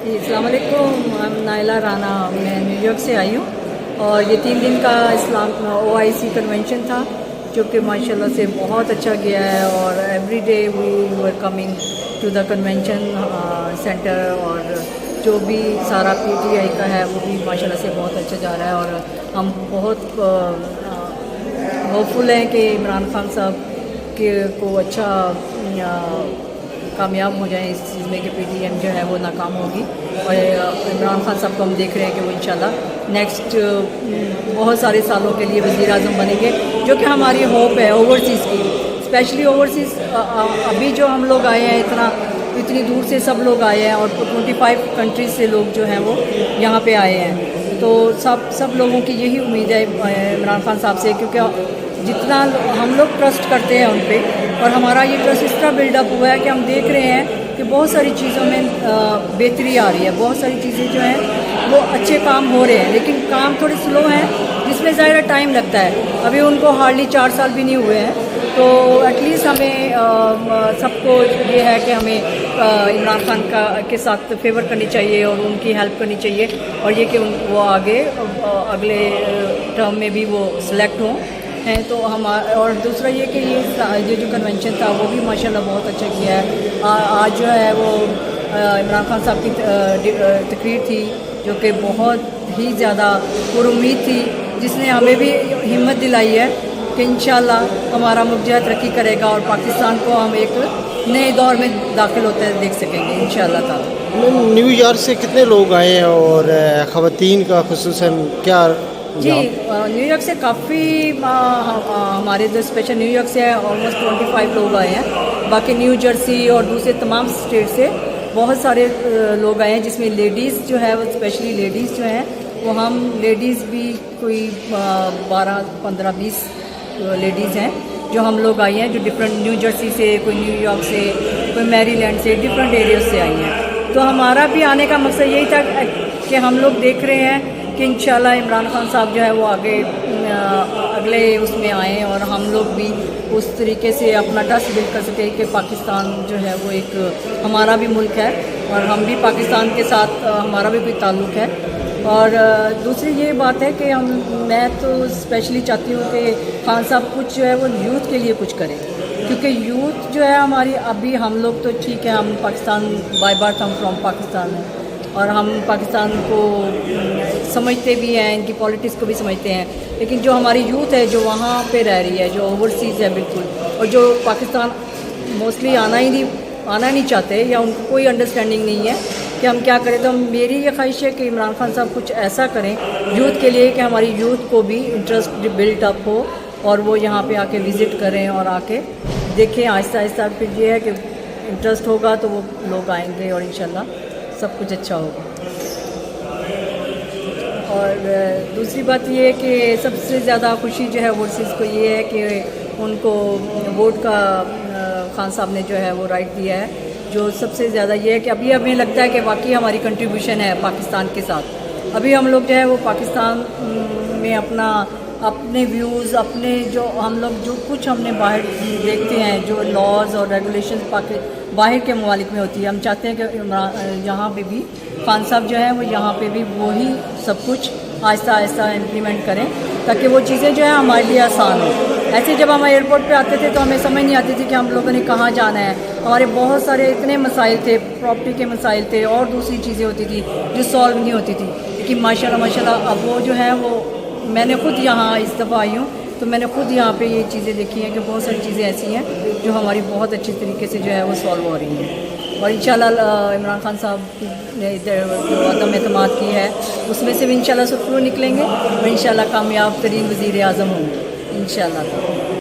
جی السلام علیکم، نائلہ رانا، میں نیو یارک سے آئی ہوں اور یہ 3 دن کا اسلام OIC کنونشن تھا جو کہ ماشاء اللہ سے بہت اچھا گیا ہے اور every day we were coming to the convention centre اور جو بھی سارا PTI کا ہے وہ بھی ماشاء اللہ سے بہت اچھا جا رہا ہے اور ہم بہت ہوپ فل ہیں کہ عمران خان صاحب کو اچھا کامیاب ہو جائیں اس چیز میں کہ PTM جو ہے وہ ناکام ہوگی اور عمران خان صاحب کو ہم دیکھ رہے ہیں کہ وہ انشاءاللہ نیکسٹ بہت سارے سالوں کے لیے وزیر اعظم بنیں گے، جو کہ ہماری ہوپ ہے اوورسیز کی، اسپیشلی اوورسیز۔ ابھی جو ہم لوگ آئے ہیں اتنی دور سے سب لوگ آئے ہیں اور 25 کنٹریز سے لوگ جو ہیں وہ یہاں پہ آئے ہیں، تو سب لوگوں کی یہی امید ہے عمران خان صاحب سے، کیونکہ جتنا ہم لوگ ٹرسٹ کرتے ہیں ان پہ اور ہمارا یہ ٹرسٹ اس طرح بلڈ اپ ہوا ہے کہ ہم دیکھ رہے ہیں کہ بہت ساری چیزوں میں بہتری آ رہی ہے، بہت ساری چیزیں جو ہیں وہ اچھے کام ہو رہے ہیں، لیکن کام تھوڑے سلو ہیں جس میں ظاہر ٹائم لگتا ہے۔ ابھی ان کو ہارڈلی 4 سال بھی نہیں ہوئے ہیں، تو ایٹ لیسٹ ہمیں سب کو یہ ہے کہ ہمیں عمران خان کے ساتھ فیور کرنی چاہیے اور ان کی ہیلپ کرنی چاہیے، اور یہ کہ وہ آگے اگلے ٹرم میں بھی وہ سلیکٹ ہوں ہیں۔ تو اور دوسرا یہ کہ یہ جو کنونشن تھا وہ بھی ماشاءاللہ بہت اچھا کیا ہے۔ آج جو ہے وہ عمران خان صاحب کی تقریر تھی جو کہ بہت ہی زیادہ پر امید تھی، جس نے ہمیں بھی ہمت دلائی ہے کہ انشاءاللہ ہمارا ملک جو ہے ترقی کرے گا اور پاکستان کو ہم ایک نئے دور میں داخل ہوتے دیکھ سکیں گے انشاءاللہ تعالیٰ۔ نیو یارک سے کتنے لوگ آئے ہیں اور خواتین کا خصوصاً کیا؟ جی نیو یارک سے کافی ہمارے جو اسپیشل نیو یارک سے آلموسٹ 25 لوگ آئے ہیں، باقی نیو جرسی اور دوسرے تمام اسٹیٹ سے بہت سارے لوگ آئے ہیں، جس میں لیڈیز جو ہے وہ اسپیشلی لیڈیز جو ہیں وہ ہم لیڈیز بھی کوئی 12 15 20 لیڈیز ہیں جو ہم لوگ آئی ہیں، جو ڈفرینٹ نیو جرسی سے، کوئی نیو یارک سے، کوئی میری لینڈ سے، ڈفرینٹ ایریاز سے آئی ہیں۔ تو ہمارا بھی آنے کا مقصد یہی تھا کہ ہم لوگ دیکھ رہے ہیں کہ انشاءاللہ عمران خان صاحب جو ہے وہ آگے اگلے اس میں آئیں اور ہم لوگ بھی اس طریقے سے اپنا ٹرسٹ بلڈ کر سکیں کہ پاکستان جو ہے وہ ایک ہمارا بھی ملک ہے اور ہم بھی پاکستان کے ساتھ ہمارا بھی کوئی تعلق ہے۔ اور دوسری یہ بات ہے کہ میں تو اسپیشلی چاہتی ہوں کہ خان صاحب کچھ جو ہے وہ یوتھ کے لیے کچھ کریں، کیونکہ یوتھ جو ہے ہماری ابھی ہم لوگ تو ٹھیک ہے، ہم پاکستان بائی برتھ ہم فرام پاکستان ہیں اور ہم پاکستان کو سمجھتے بھی ہیں، ان کی پالیٹکس کو بھی سمجھتے ہیں، لیکن جو ہماری یوتھ ہے جو وہاں پہ رہ رہی ہے، جو اوورسیز ہے بالکل، اور جو پاکستان موسٹلی آنا نہیں چاہتے یا ان کو کوئی انڈرسٹینڈنگ نہیں ہے کہ ہم کیا کریں، تو میری یہ خواہش ہے کہ عمران خان صاحب کچھ ایسا کریں یوتھ کے لیے کہ ہماری یوتھ کو بھی انٹرسٹ بلڈ اپ ہو اور وہ یہاں پہ آ کے وزٹ کریں اور آ کے دیکھیں آہستہ آہستہ، پھر یہ ہے کہ انٹرسٹ ہوگا تو وہ لوگ آئیں گے اور انشاءاللہ سب کچھ اچھا ہوگا۔ اور دوسری بات یہ ہے کہ سب سے زیادہ خوشی جو ہے اوورسیز کو یہ ہے کہ ان کو ووٹ کا خان صاحب نے جو ہے وہ رائٹ دیا ہے، جو سب سے زیادہ یہ ہے کہ ابھی ہمیں لگتا ہے کہ واقعی ہماری کنٹریبیوشن ہے پاکستان کے ساتھ۔ ابھی ہم لوگ جو ہے وہ پاکستان میں اپنے ویوز، اپنے جو ہم لوگ جو کچھ ہم نے باہر دیکھتے ہیں، جو لاز اور ریگولیشن باہر کے ممالک میں ہوتی ہے، ہم چاہتے ہیں کہ یہاں پہ بھی خان صاحب جو ہیں وہ یہاں پہ بھی وہی سب کچھ آہستہ آہستہ امپلیمنٹ کریں تاکہ وہ چیزیں جو ہیں ہمارے لیے آسان ہوں۔ ایسے جب ہم ایئرپورٹ پہ آتے تھے تو ہمیں سمجھ نہیں آتی تھی کہ ہم لوگوں نے کہاں جانا ہے، ہمارے بہت سارے اتنے مسائل تھے، پراپرٹی کے مسائل تھے اور دوسری چیزیں ہوتی تھی جو سالو نہیں ہوتی تھی، لیکن ماشاءاللہ اب وہ جو ہے وہ میں نے خود یہاں اس دفعہ آئی ہوں تو میں نے خود یہاں پہ یہ چیزیں دیکھی ہیں کہ بہت ساری چیزیں ایسی ہیں جو ہماری بہت اچھی طریقے سے جو ہے وہ سالو ہو رہی ہیں، اور انشاءاللہ عمران خان صاحب نے جو عدم اعتماد کی ہے اس میں سے بھی انشاءاللہ سکرو نکلیں گے اور انشاءاللہ کامیاب ترین وزیر اعظم ہوں گے انشاءاللہ۔